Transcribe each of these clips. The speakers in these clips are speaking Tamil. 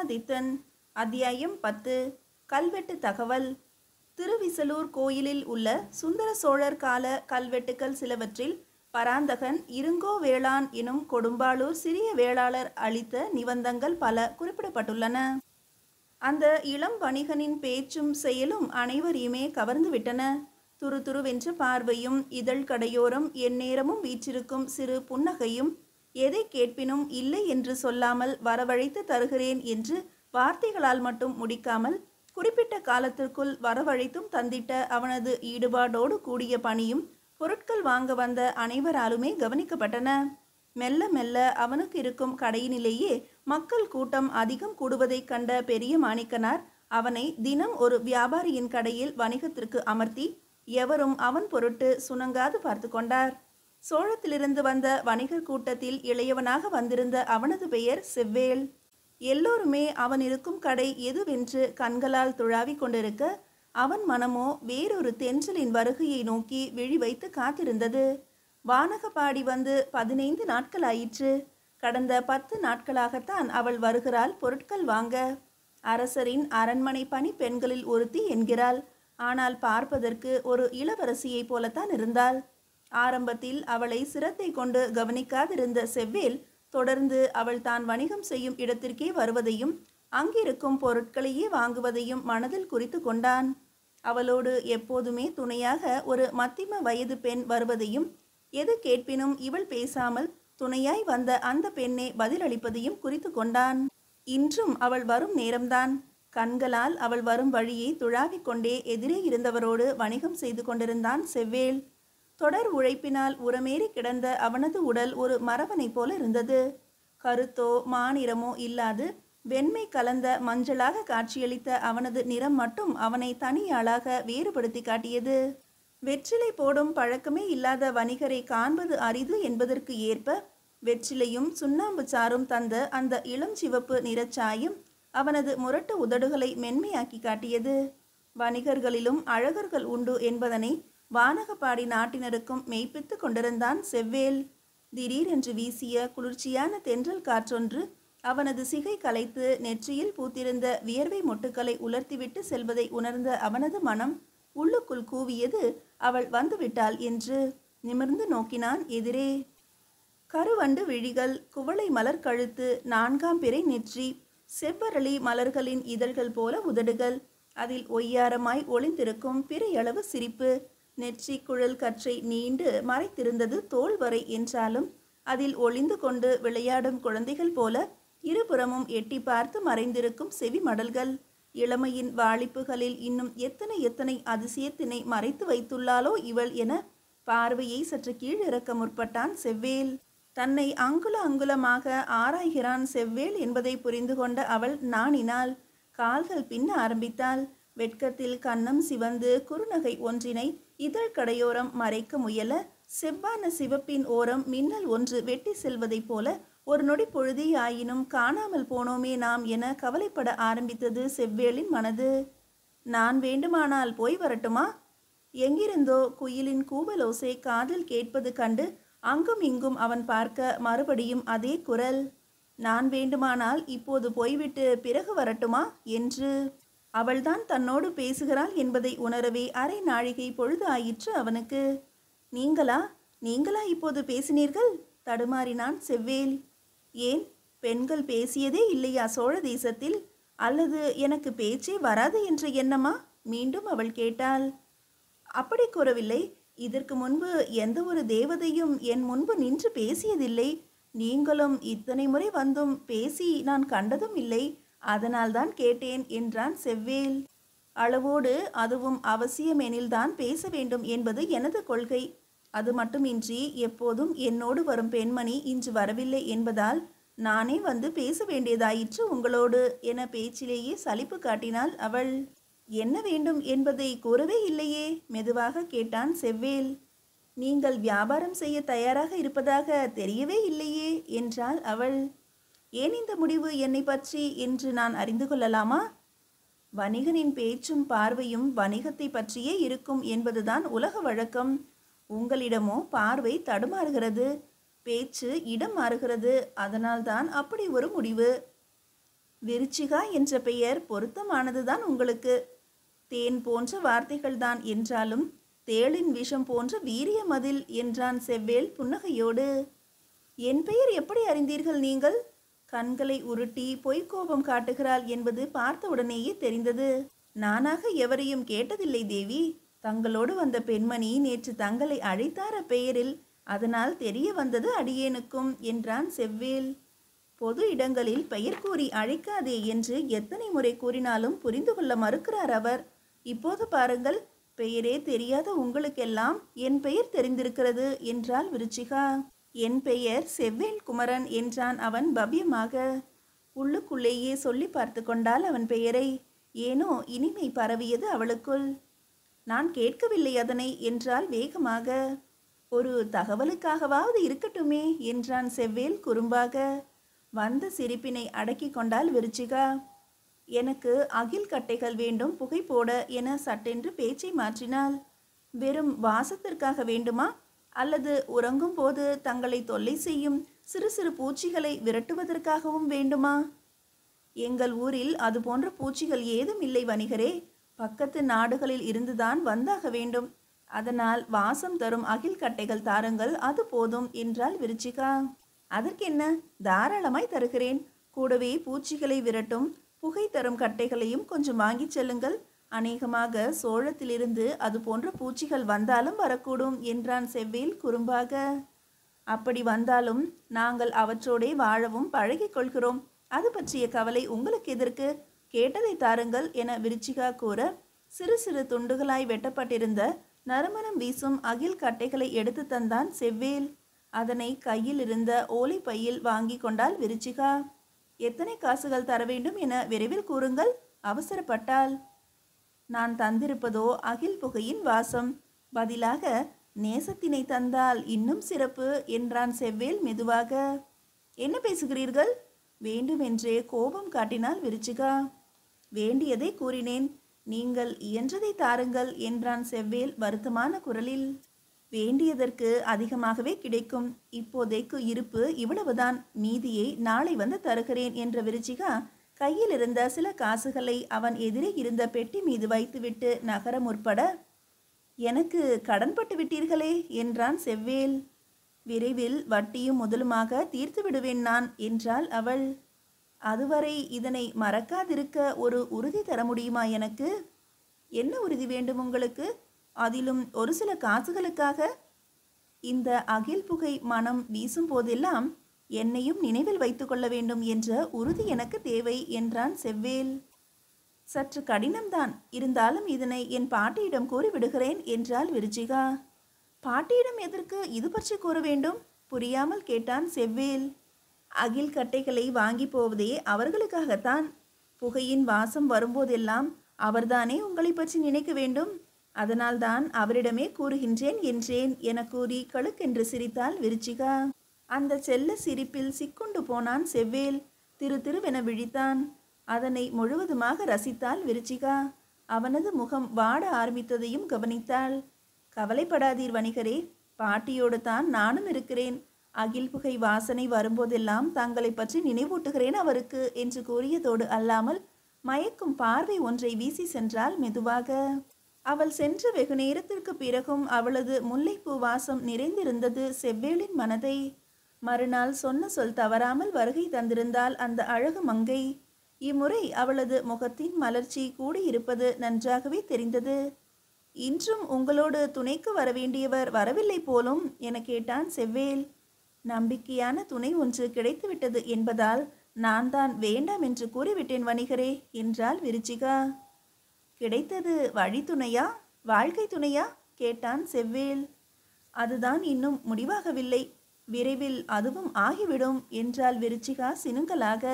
விக்ரமாதித்தன். அத்தியாயம் 10. கல்வெட்டு தகவல். திருவிசலூர் கோயிலில் உள்ள சுந்தர சோழர் கால கல்வெட்டுக்கள் சிலவற்றில் பராந்தகன் இருங்கோவேளான் எனும் கொடும்பாளூர் சிறிய வேளாளர் அளித்த நிபந்தங்கள் பல குறிப்பிடப்பட்டுள்ளன. அந்த இளம் வணிகனின் பேச்சும் செயலும் அனைவரையுமே கவர்ந்துவிட்டன. துருதுருவென்ற பார்வையும் இதழ் கடையோரம் எந்நேரமும் வீற்றிருக்கும் சிறு புன்னகையும் எதை கேட்பினும் இல்லை என்று சொல்லாமல் வரவழைத்து தருகிறேன் என்று வார்த்தைகளால் மட்டும் முடிக்காமல் குறிப்பிட்ட காலத்திற்குள் வரவழைத்தும் தந்திட்ட அவனது ஈடுபாடோடு கூடிய பணியும் பொருட்கள் வாங்க வந்த அனைவராலுமே கவனிக்கப்பட்டன. மெல்ல மெல்ல அவனுக்கு இருக்கும் கடையினிலேயே மக்கள் கூட்டம் அதிகம் கூடுவதைக் கண்ட பெரிய மாணிக்கனார் அவனை தினம் ஒரு வியாபாரியின் கடையில் வணிகத்திற்கு அமர்த்தி எவரும் அவன் பொருட்டு சுணங்காது பார்த்து கொண்டார். சோழத்திலிருந்து வந்த வணிகர் கூட்டத்தில் இளையவனாக வந்திருந்த அவனது பெயர் செவ்வேள். எல்லோருமே அவன் இருக்கும் கடை எதுவென்று கண்களால் துழாவி கொண்டிருக்க அவன் மனமோ வேறொரு தென்றலின் வருகையை நோக்கி விழி வைத்து காத்திருந்தது. வானகப்பாடி வந்து 15 நாட்கள் ஆயிற்று. கடந்த 10 நாட்களாகத்தான் அவள் வருகிறாள் பொருட்கள் வாங்க. அரசரின் அரண்மனை பணி பெண்களில் ஒருத்தி என்கிறாள். ஆனால் பார்ப்பதற்கு ஒரு இளவரசியைப் போலத்தான் இருந்தாள். ஆரம்பத்தில் அவளை சிரத்தை கொண்டு கவனிக்காதிருந்த செவ்வேள் தொடர்ந்து அவள் தான் வணிகம் செய்யும் இடத்திற்கே வருவதையும் அங்கிருக்கும் பொருட்களையே வாங்குவதையும் மனதில் குறித்து கொண்டான். அவளோடு எப்போதுமே துணையாக ஒரு மத்திம வயது பெண் வருவதையும் எது கேட்பினும் இவள் பேசாமல் துணையாய் வந்த அந்த பெண்ணே பதிலளிப்பதையும் குறித்து கொண்டான். இன்றும் அவள் வரும் நேரம்தான். கண்களால் அவள் வரும் வழியை துழாவிக் கொண்டே எதிரே இருந்தவரோடு வணிகம் செய்து கொண்டிருந்தான் செவ்வேள். தொடர் உழைப்பினால் உரமேறி கிடந்த அவனது உடல் ஒரு மரவனை போல இருந்தது. கருத்தோ மாநிறமோ இல்லாது வெண்மை கலந்த மஞ்சளாக காட்சியளித்த அவனது நிறம் மட்டும் அவனை தனியாளாக வேறுபடுத்தி காட்டியது. வெற்றிலை போடும் பழக்கமே இல்லாத வணிகரை காண்பது அரிது என்பதற்கு ஏற்ப வெற்றிலையும் சுண்ணாம்பு சாறும் தந்த அந்த இளம் சிவப்பு நிறச்சாயம் அவனது முரட்டு உதடுகளை மென்மையாக்கி காட்டியது. வணிகர்களிலும் அழகர்கள் உண்டு என்பதனை வானகப்பாடி நாட்டினருக்கும் மெய்ப்பித்து கொண்டிருந்தான் செவ்வேள். திடீரென்று வீசிய குளிர்ச்சியான தென்றல் காற்றொன்று அவனது சிகை கலைத்து நெற்றியில் பூத்திருந்த வியர்வை மொட்டுக்களை உலர்த்திவிட்டு செல்வதை உணர்ந்த அவனது மனம் உள்ளுக்குள் கூவியது, அவள் வந்துவிட்டாள் என்று. நிமிர்ந்து நோக்கினான் எதிரே. கருவண்டு விழிகள், குவளை மலர் கழுத்து, 4ஆம் பிறை நெற்றி, செவ்வரளி மலர்களின் இதழ்கள் போல உதடுகள், அதில் ஒய்யாரமாய் ஒளிந்திருக்கும் பிறையளவு சிரிப்பு, நெற்றி குழல் கற்றை நீண்டு மறைத்திருந்தது தோள் வரை என்றாலும் அதில் ஒளிந்து கொண்டு விளையாடும் குழந்தைகள் போல இருபுறமும் எட்டி பார்த்து மறைந்திருக்கும் செவி மடல்கள், இளமையின் வாளிப்புகளில் இன்னும் எத்தனை எத்தனை அதிசயத்தினை மறைத்து வைத்துள்ளாளோ இவள் என பார்வையை சற்று கீழிறக்க முற்பட்டான் செவ்வேள். தன்னை அங்குல அங்குலமாக ஆராய்கிறான் செவ்வேள் என்பதை புரிந்து கொண்ட அவள் நாணினாள். கால்கள் பின்ன ஆரம்பித்தாள். வெட்கத்தில் கன்னம் சிவந்து குறுநகை ஒன்றினை இதழ் கடையோரம் மறைக்க முயல செவ்வான சிவப்பின் ஓரம் மின்னல் ஒன்று வெட்டி செல்வதைப் போல ஒரு நொடி பொழுதே ஆயினும் காணாமல் போனோமே நாம் என கவலைப்பட ஆரம்பித்தது செவ்வேளின் மனது. நான் வேண்டுமானால் போய் வரட்டுமா? எங்கிருந்தோ குயிலின் கூவலோசை காதில் கேட்பது கண்டு அங்கும் இங்கும் அவன் பார்க்க மறுபடியும் அதே குரல். நான் வேண்டுமானால் இப்போது போய்விட்டு பிறகு வரட்டுமா என்று. அவள்தான் தன்னோடு பேசுகிறாள் என்பதை உணரவே அரை நாழிகை பொழுது ஆயிற்று அவனுக்கு. நீங்களா இப்போது பேசினீர்கள்? தடுமாறினான் செவ்வேள். ஏன், பெண்கள் பேசியதே இல்லையா சோழ தேசத்தில்? அல்லது எனக்கு பேச்சே வராது என்ற எண்ணமா? மீண்டும் அவள் கேட்டாள். அப்படி கூறவில்லை. இதற்கு முன்பு எந்த ஒரு தேவதையும் என் முன்பு நின்று பேசியதில்லை. நீங்களும் இத்தனை முறை வந்தும் பேசி நான் கண்டதும் இல்லை. அதனால்தான் கேட்டேன் என்றான் செவ்வேள். அளவோடு, அதுவும் அவசியமெனில்தான் பேச வேண்டும் என்பது எனது கொள்கை. அது மட்டுமின்றி எப்போதும் என்னோடு வரும் பெண்மணி இன்று வரவில்லை என்பதால் நானே வந்து பேச வேண்டியதாயிற்று உங்களோடு என பேச்சிலேயே சலிப்பு காட்டினாள் அவள். என்ன வேண்டும் என்பதை கூறவே இல்லையே, மெதுவாக கேட்டான் செவ்வேள். நீங்கள் வியாபாரம் செய்ய தயாராக இருப்பதாக தெரியவே இல்லையே என்றாள் அவள். ஏன் இந்த முடிவு என்னை பற்றி என்று நான் அறிந்து கொள்ளலாமா? வணிகனின் பேச்சும் பார்வையும் வணிகத்தை பற்றியே இருக்கும் என்பதுதான் உலக வழக்கம். உங்களிடமோ பார்வை தடுமாறுகிறது, பேச்சு இடம் மாறுகிறது. அதனால்தான் அப்படி ஒரு முடிவு. விருச்சிகா என்ற பெயர் பொருத்தமானதுதான் உங்களுக்கு. தேன் போன்ற வார்த்தைகள்தான் என்றாலும் தேளின் விஷம் போன்ற வீரியமதில் என்றான் செவ்வேல் புன்னகையோடு. என் பெயர் எப்படி அறிந்தீர்கள் நீங்கள்? கண்களை உருட்டி பொய்க்கோபம் காட்டுகிறாள் என்பது பார்த்தவுடனேயே தெரிந்தது. நானாக எவரையும் கேட்டதில்லை தேவி. தங்களோடு வந்த பெண்மணி நேற்று தங்களை அழைத்தார பெயரில், அதனால் தெரிய வந்தது அடியேனுக்கும் என்றான் செவ்வேல். பொது இடங்களில் பெயர் கூறி அழைக்காதே என்று எத்தனை முறை கூறினாலும் புரிந்து கொள்ள மறுக்கிறார் அவர். இப்போது பாருங்கள், பெயரே தெரியாத உங்களுக்கெல்லாம் என் பெயர் தெரிந்திருக்கிறது என்றாள் விருச்சிகா. என் பெயர் செவ்வேல் குமரன் என்றான் அவன் பவ்யமாக. உள்ளுக்குள்ளேயே சொல்லி பார்த்து கொண்டாள் அவன் பெயரை. ஏனோ இனிமை பரவியது அவளுக்குள். நான் கேட்கவில்லை அதனை என்றாள் வேகமாக. ஒரு தகவலுக்காகவாவது இருக்கட்டுமே என்றான் செவ்வேல் குறும்பாக. வந்த சிரிப்பினை அடக்கி கொண்டாள் விருச்சிகா. எனக்கு அகில் கட்டைகள் வேண்டும் புகை போட என சட்டென்று பேச்சை மாற்றினாள். வெறும் வாசத்திற்காக வேண்டுமா, அல்லது உறங்கும் போது தங்களை தொல்லை செய்யும் சிறு சிறு பூச்சிகளை விரட்டுவதற்காகவும் வேண்டுமா? எங்கள் ஊரில் அது போன்ற பூச்சிகள் ஏதும் இல்லை வணிகரே. பக்கத்து நாடுகளில் இருந்துதான் வந்தாக வேண்டும். அதனால் வாசம் தரும் அகில் கட்டைகள் தாருங்கள், அது போதும் என்றாள் விருச்சிகா. அதற்கென்ன, தாராளமாய் தருகிறேன். கூடவே பூச்சிகளை விரட்டும் புகை தரும் கட்டைகளையும் கொஞ்சம் வாங்கிச் செல்லுங்கள். அநேகமாக சோழத்திலிருந்து அது போன்ற பூச்சிகள் வந்தாலும் வரக்கூடும் என்றான் செவ்வேல் குறும்பாக. அப்படி வந்தாலும் நாங்கள் அவற்றோடே வாழவும் பழகிக் கொள்கிறோம். அது பற்றிய கவலை உங்களுக்கு எதற்கு? கேட்டதை தாருங்கள் என விருச்சிகா கூற, சிறு சிறு துண்டுகளாய் வெட்டப்பட்டிருந்த நறுமணம் வீசும் அகில் கட்டைகளை எடுத்து தந்தான் செவ்வேல். அதனை கையில் இருந்த ஓலை பையில் வாங்கி கொண்டாள் விருச்சிகா. எத்தனை காசுகள் தர வேண்டும் என விரைவில் கூறுங்கள், அவசரப்பட்டாள். நான் தந்திருப்பதோ அகில் புகையின் வாசம். பதிலாக நேசத்தினை தந்தால் இன்னும் சிறப்பு என்றான் செவ்வேல் மெதுவாக. என்ன பேசுகிறீர்கள்? வேண்டுமென்றே கோபம் காட்டினாள் விருச்சிகா. வேண்டியதை கூறினேன், நீங்கள் இயன்றதை தாருங்கள் என்றான் செவ்வேல் வருத்தமான குரலில். வேண்டியதற்கு அதிகமாகவே கிடைக்கும். இப்போதைக்கு இருப்பு இவ்வளவுதான். மீதியை நாளை வந்து தருகிறேன் என்ற விருச்சிகா கையில் இருந்த சில காசுகளை அவன் எதிரே இருந்த பெட்டி மீது வைத்துவிட்டு நகர முற்பட, எனக்கு கடன்பட்டு விட்டீர்களே என்றான் செவ்வேல். விரைவில் வட்டியும் முதலுமாக தீர்த்து விடுவேன் நான் என்றாள் அவள். அதுவரை இதனை மறக்காதிருக்க ஒரு உறுதி தர முடியுமா எனக்கு? என்ன உறுதி வேண்டும் உங்களுக்கு? அதிலும் ஒரு சில காசுகளுக்காக? இந்த அகில் புகை மனம் வீசும் போதெல்லாம் என்னையும் நினைவில் வைத்து கொள்ள வேண்டும் என்ற உறுதி எனக்கு தேவை என்றான் செவ்வேல். சற்று கடினம்தான், இருந்தாலும் இதனை என் பாட்டியிடம் கூறிவிடுகிறேன் என்றாள் விருச்சிகா. பாட்டியிடம் எதற்கு இது பற்றி கூற வேண்டும்? புரியாமல் கேட்டான் செவ்வேல். அகில் கட்டைகளை வாங்கி போவதே அவர்களுக்காகத்தான். புகையின் வாசம் வரும்போதெல்லாம் அவர்தானே உங்களை பற்றி நினைக்க வேண்டும். அதனால்தான் அவரிடமே கூறுகின்றேன் என்றேன் என கூறி கழுக்கென்று சிரித்தாள் விருச்சிகா. அந்த செல்ல சிரிப்பில் சிக்குண்டு போனான் செவ்வேல். திரு திருவென விழித்தான். அதனை முழுவதுமாக ரசித்தாள் விருச்சிகா. அவனது முகம் வாட ஆரம்பித்ததையும் கவனித்தாள். கவலைப்படாதீர் வணிகரே, பாட்டியோடு தான் நானும் இருக்கிறேன். அகில் புகை வாசனை வரும்போதெல்லாம் தங்களை பற்றி நினைவூட்டுகிறேன் அவருக்கு என்று கூறியதோடு அல்லாமல் மயக்கும் பார்வை ஒன்றை வீசி சென்றாள் மெதுவாக. அவள் சென்ற வெகு நேரத்திற்கு பிறகும் அவளது முல்லைப்பூ வாசம் நிறைந்திருந்தது செவ்வேலின் மனதை. மறுநாள் சொன்ன சொல் தவறாமல் வருகை தந்திருந்தாள் அந்த அழகு மங்கை. இம்முறை அவளது முகத்தின் மலர்ச்சி கூடியிருப்பது நன்றாகவே தெரிந்தது. இன்றும் உங்களோடு துணைக்கு வரவேண்டியவர் வரவில்லை போலும் என கேட்டான் செவ்வேல். நம்பிக்கையான துணை ஒன்று கிடைத்துவிட்டது என்பதால் நான் தான் வேண்டாம் என்று கூறிவிட்டேன் வணிகரே என்றாள் விருச்சிகா. கிடைத்தது வழித்துணையா, வாழ்க்கை துணையா கேட்டான் செவ்வேல். அதுதான் இன்னும் முடிவாகவில்லை. விரைவில் அதுவும் ஆகிவிடும் என்றாள் விருச்சிகா சினுங்கலாக.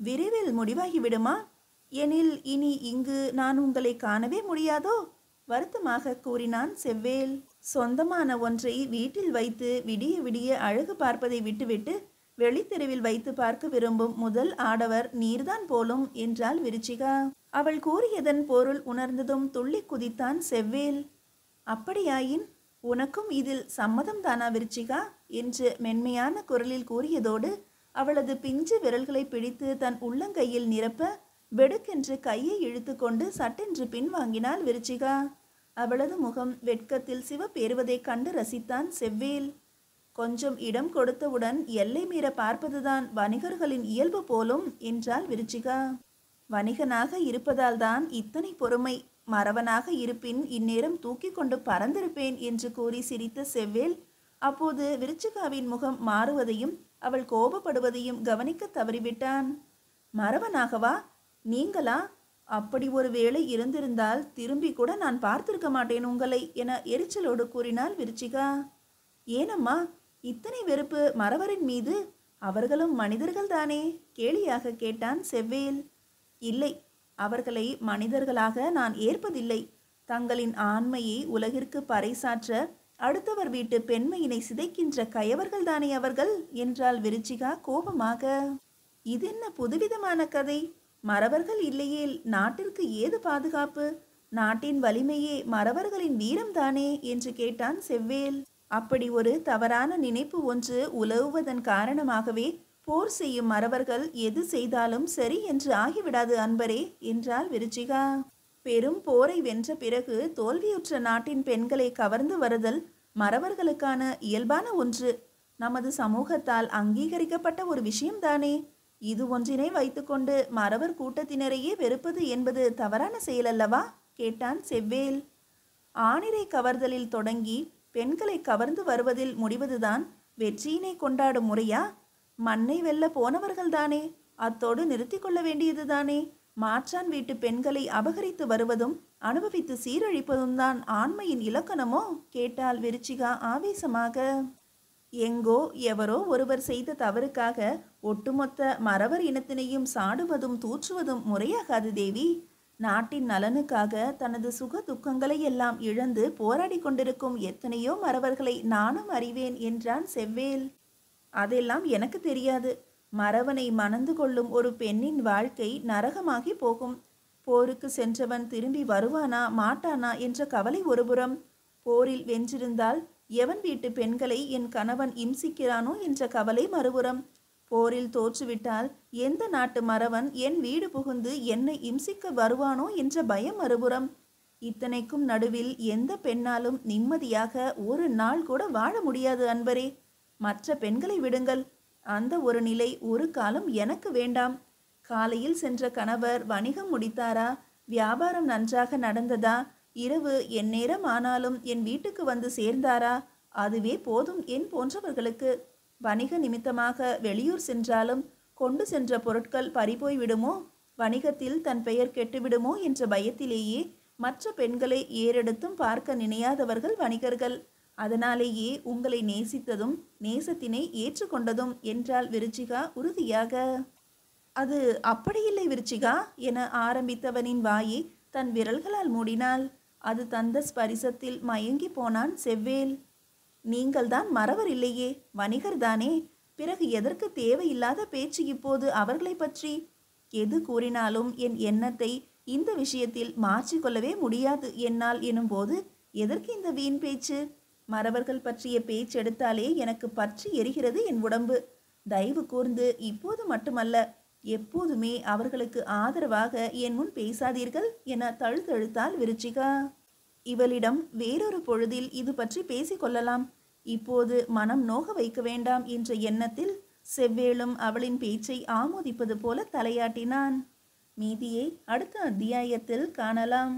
விரைவில் முடிவாகிவிடுமா? எனில் இனி இங்கு நான் உங்களை காணவே முடியாதோ? வருத்தமாக கூறினான் செவ்வேல். சொந்தமான ஒன்றை வீட்டில் வைத்து விடிய விடிய அழகு பார்ப்பதை விட்டுவிட்டு வெளித்தெருவில் வைத்து பார்க்க விரும்பும் முதல் ஆடவர் நீர்தான் போலும் என்றாள் விருச்சிகா. அவள் கூறியதன் பொருள் உணர்ந்ததும் துள்ளி குதித்தான் செவ்வேல். அப்படியாயின் உனக்கும் இதில் சம்மதம் தானா விருச்சிகா என்று மென்மையான குரலில் கூறியதோடு அவளது பிஞ்சு விரல்களை பிடித்து தன் உள்ளங்கையில் நிரப்ப வெடுக்கென்று கையை இழுத்து கொண்டு சட்டென்று பின்வாங்கினாள் விருச்சிகா. அவளது முகம் வெட்கத்தில் சிவப்பேறுவதைக் கண்டு ரசித்தான் செவ்வேல். கொஞ்சம் இடம் கொடுத்தவுடன் எல்லை மீற பார்ப்பதுதான் வணிகர்களின் இயல்பு போலும் என்றாள் விருச்சிகா. வணிகனாக இருப்பதால்தான் இத்தனை பொறுமை. மறவனாக இருப்பின் இந்நேரம் தூக்கி கொண்டு பறந்திருப்பேன் என்று கூறி சிரித்த செவ்வேல் அப்போது விருச்சிகாவின் முகம் மாறுவதையும் அவள் கோபப்படுவதையும் கவனிக்க தவறிவிட்டான். மறவனாகவா? நீங்களா? அப்படி ஒரு வேளை இருந்திருந்தால் திரும்பி கூட நான் பார்த்திருக்க மாட்டேன் உங்களை என எரிச்சலோடு கூறினாள் விருச்சிகா. ஏனம்மா இத்தனை வெறுப்பு மறவரின் மீது? அவர்களும் மனிதர்கள் தானே? கேலியாக கேட்டான் செவ்வேல். இல்லை, அவர்களை மனிதர்களாக நான் ஏற்பதில்லை. தங்களின் ஆண்மையை உலகிற்கு பறைசாற்ற அடுத்தவர் வீட்டு பெண்மையினை சிதைக்கின்ற கயவர்கள் தானே அவர்கள் என்றாள் விருச்சிகா கோபமாக. இதென்ன புதுவிதமான கதை? மறவர்கள் இல்லையேல் நாட்டிற்கு ஏது பாதுகாப்பு? நாட்டின் வலிமையே மறவர்களின் வீரம்தானே என்று கேட்டான் செவ்வேல். அப்படி ஒரு தவறான நினைப்பு ஒன்று உலவுவதன் காரணமாகவே போர் செய்யும் மறவர்கள் எது செய்தாலும் சரி என்று ஆகிவிடாது அன்பரே என்றாள் விருச்சிகா. பெரும் போரை வென்ற பிறகு தோல்வியுற்ற நாட்டின் பெண்களை கவர்ந்து வருதல் மறவர்களுக்கான இயல்பான ஒன்று. நமது சமூகத்தால் அங்கீகரிக்கப்பட்ட ஒரு விஷயம்தானே. இது ஒன்றினை வைத்துக்கொண்டு மறவர் கூட்டத்தினரையே வெறுப்பது என்பது தவறான செயலல்லவா கேட்டான் செவ்வேல். ஆணிரை கவர்தலில் தொடங்கி பெண்களை கவர்ந்து வருவதில் முடிவதுதான் வெற்றியினை கொண்டாடும் முறையா? மண்ணை வெல்ல போனவர்கள்தானே, அத்தோடு நிறுத்தி கொள்ள வேண்டியதுதானே. மாற்றான் வீட்டு பெண்களை அபகரித்து வருவதும் அனுபவித்து சீரழிப்பதும் தான் ஆண்மையின் இலக்கணமோ கேட்டாள் விருச்சிகா ஆவேசமாக. எங்கோ எவரோ ஒருவர் செய்த தவறுக்காக ஒட்டுமொத்த மறவர் இனத்தினையும் சாடுவதும் தூற்றுவதும் முறையாகாது தேவி. நாட்டின் நலனுக்காக தனது சுக துக்கங்களை எல்லாம் இழந்து போராடி கொண்டிருக்கும் எத்தனையோ மறவர்களை நானும் அறிவேன் என்றான் செவ்வேல். அதெல்லாம் எனக்கு தெரியாது. மறவனை மணந்து கொள்ளும் ஒரு பெண்ணின் வாழ்க்கை நரகமாகி போகும். போருக்கு சென்றவன் திரும்பி வருவானா மாட்டானா என்ற கவலை ஒருபுறம். போரில் வென்றிருந்தால் எவன் வீட்டு பெண்களை என் கணவன் இம்சிக்கிறானோ என்ற கவலை மறுபுறம். போரில் தோற்றுவிட்டால் எந்த நாட்டு மறவன் என் வீடு புகுந்து என்னை இம்சிக்க வருவானோ என்ற பயம் மறுபுறம். இத்தனைக்கும் நடுவில் எந்த பெண்ணாலும் நிம்மதியாக ஒரு நாள் கூட வாழ முடியாது அன்பரே. மற்ற பெண்களை விடுங்கள், அந்த ஒரு நிலை ஒரு காலம் எனக்கு வேண்டாம். காலையில் சென்ற கணவர் வணிகம் முடித்தாரா? வியாபாரம் நன்றாக நடந்ததா? இரவு என் நேரம் ஆனாலும் என் வீட்டுக்கு வந்து சேர்ந்தாரா? அதுவே போதும் என் போன்றவர்களுக்கு. வணிக நிமித்தமாக வெளியூர் சென்றாலும் கொண்டு சென்ற பொருட்கள் பறிபோய் விடுமோ, வணிகத்தில் தன் பெயர் கெட்டுவிடுமோ என்ற பயத்திலேயே மற்ற பெண்களை ஏறெடுத்தும் பார்க்க நினையாதவர்கள் வணிகர்கள். அதனாலேயே உங்களை நேசித்ததும் நேசத்தினை ஏற்றுக்கொண்டதும் என்றாள் விருச்சிகா உறுதியாக. அது அப்படியில்லை விருச்சிகா என ஆரம்பித்தவனின் வாயை தன் விரல்களால் மூடினாள். அது தந்த ஸ்பரிசத்தில் மயங்கி போனான் செவ்வேல். நீங்கள்தான் மறவர் இல்லையே, வணிகர்தானே. பிறகு எதற்கு தேவையில்லாத பேச்சு இப்போது அவர்களை பற்றி? எது கூறினாலும் என் எண்ணத்தை இந்த விஷயத்தில் மாற்றிக்கொள்ளவே முடியாது என்னால் எனும்போது எதற்கு இந்த வீண் பேச்சு? மறவர்கள் பற்றிய பேச்செடுத்தாலே எனக்கு பற்றி எரிகிறது என் உடம்பு. தயவு கூர்ந்து இப்போது மட்டுமல்ல எப்போதுமே அவர்களுக்கு ஆதரவாக என் முன் பேசாதீர்கள் என தழுத்தழுத்தாள் விருச்சிகா. இவளிடம் வேறொரு பொழுதில் இது பற்றி பேசிக்கொள்ளலாம். இப்போது மனம் நோக வைக்க வேண்டாம் என்ற எண்ணத்தில் செவ்வேளும் அவளின் பேச்சை ஆமோதிப்பது போல தலையாட்டினான். மீதியை அடுத்த அத்தியாயத்தில் காணலாம்.